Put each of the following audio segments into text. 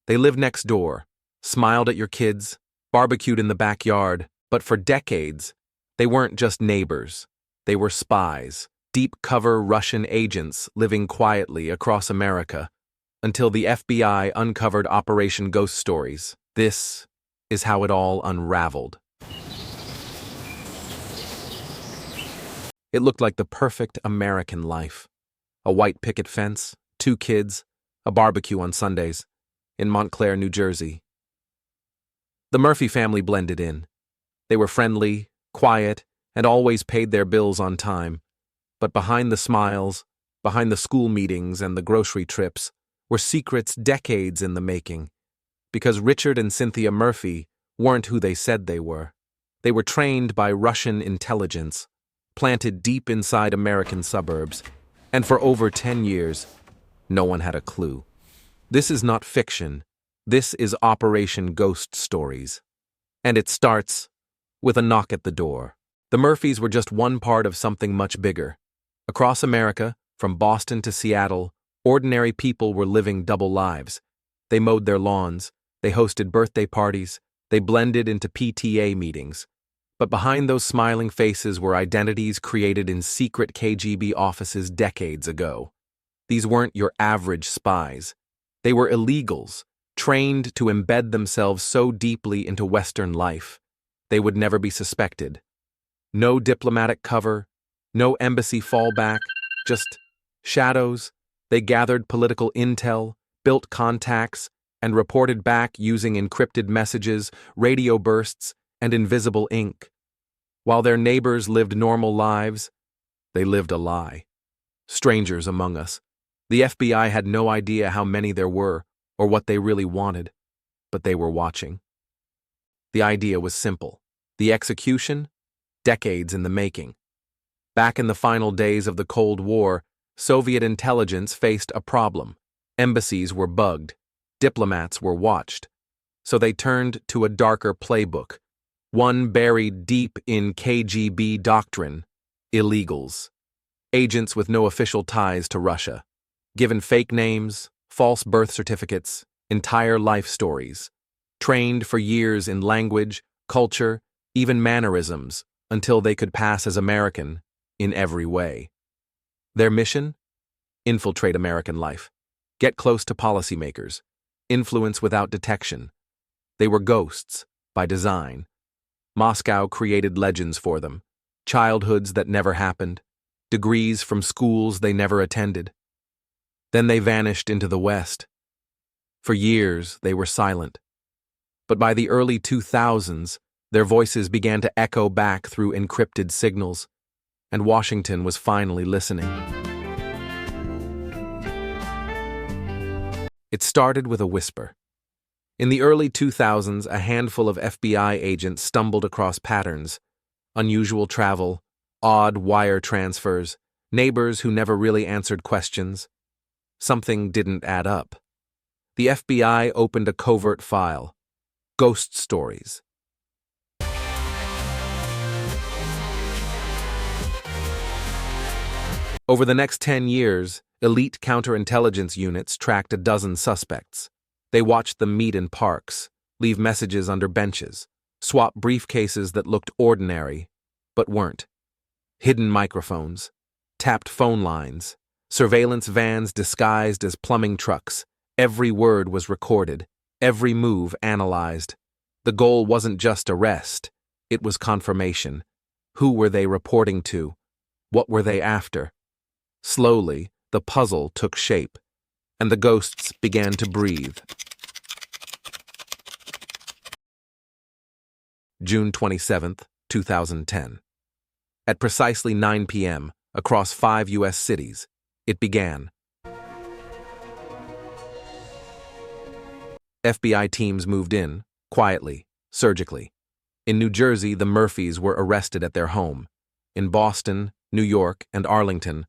They lived next door, smiled at your kids, barbecued in the backyard, but for decades, they weren't just neighbors. They were spies, deep-cover Russian agents living quietly across America until the FBI uncovered Operation Ghost Stories. This is how it all unraveled. It looked like the perfect American life. A white picket fence, 2 kids, a barbecue on Sundays, in Montclair, New Jersey. The Murphy family blended in. They were friendly, quiet, and always paid their bills on time. But behind the smiles, behind the school meetings and the grocery trips, were secrets decades in the making. Because Richard and Cynthia Murphy weren't who they said they were. They were trained by Russian intelligence, planted deep inside American suburbs, and for over 10 years, no one had a clue. This is not fiction. This is Operation Ghost Stories. And it starts with a knock at the door. The Murphys were just one part of something much bigger. Across America, from Boston to Seattle, ordinary people were living double lives. They mowed their lawns, they hosted birthday parties, they blended into PTA meetings. But behind those smiling faces were identities created in secret KGB offices decades ago. These weren't your average spies. They were illegals, trained to embed themselves so deeply into Western life, they would never be suspected. No diplomatic cover, no embassy fallback, just shadows. They gathered political intel, built contacts, and reported back using encrypted messages, radio bursts, and invisible ink. While their neighbors lived normal lives, they lived a lie. Strangers among us. The FBI had no idea how many there were or what they really wanted, but they were watching. The idea was simple. The execution? Decades in the making. Back in the final days of the Cold War, Soviet intelligence faced a problem. Embassies were bugged. Diplomats were watched. So they turned to a darker playbook, one buried deep in KGB doctrine: illegals. Agents with no official ties to Russia, given fake names, false birth certificates, entire life stories, trained for years in language, culture, even mannerisms, until they could pass as American in every way. Their mission? Infiltrate American life. Get close to policymakers. Influence without detection. They were ghosts, by design. Moscow created legends for them, childhoods that never happened, degrees from schools they never attended. Then they vanished into the West. For years, they were silent. But by the early 2000s, their voices began to echo back through encrypted signals, and Washington was finally listening. It started with a whisper. In the early 2000s, a handful of FBI agents stumbled across patterns: unusual travel, odd wire transfers, neighbors who never really answered questions. Something didn't add up. The FBI opened a covert file: Ghost Stories. Over the next 10 years, elite counterintelligence units tracked a dozen suspects. They watched them meet in parks, leave messages under benches, swap briefcases that looked ordinary, but weren't. Hidden microphones, tapped phone lines, surveillance vans disguised as plumbing trucks. Every word was recorded, every move analyzed. The goal wasn't just arrest, it was confirmation. Who were they reporting to? What were they after? Slowly, the puzzle took shape, and the ghosts began to breathe. June 27, 2010. At precisely 9 p.m., across 5 U.S. cities, it began. FBI teams moved in, quietly, surgically. In New Jersey, the Murphys were arrested at their home. In Boston, New York, and Arlington,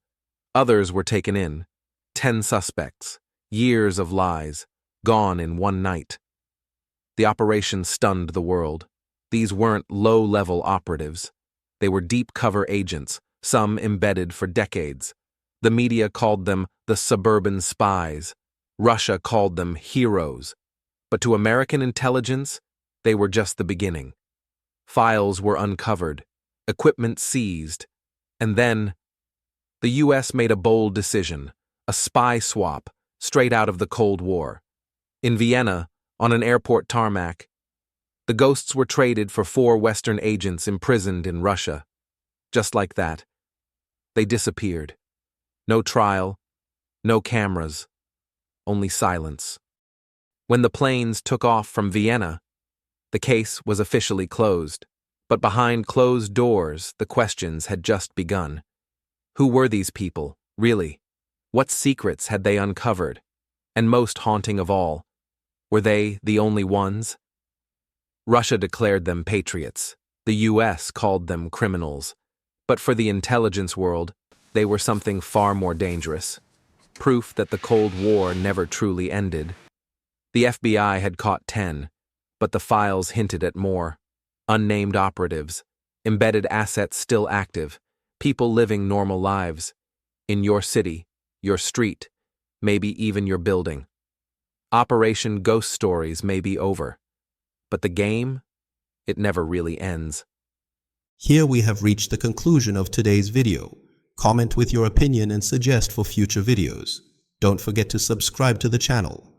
others were taken in. 10 suspects, years of lies, gone in one night. The operation stunned the world. These weren't low-level operatives. They were deep-cover agents, some embedded for decades. The media called them the suburban spies. Russia called them heroes. But to American intelligence, they were just the beginning. Files were uncovered, equipment seized, and then the U.S. made a bold decision, a spy swap, straight out of the Cold War. In Vienna, on an airport tarmac, the ghosts were traded for 4 Western agents imprisoned in Russia. Just like that, they disappeared. No trial, no cameras, only silence. When the planes took off from Vienna, the case was officially closed. But behind closed doors, the questions had just begun. Who were these people, really? What secrets had they uncovered? And most haunting of all, were they the only ones? Russia declared them patriots. The U.S. called them criminals. But for the intelligence world, they were something far more dangerous. Proof that the Cold War never truly ended. The FBI had caught 10, but the files hinted at more. Unnamed operatives, embedded assets still active, people living normal lives. In your city, your street, maybe even your building. Operation Ghost Stories may be over. But the game, it never really ends. Here we have reached the conclusion of today's video. Comment with your opinion and suggest for future videos. Don't forget to subscribe to the channel.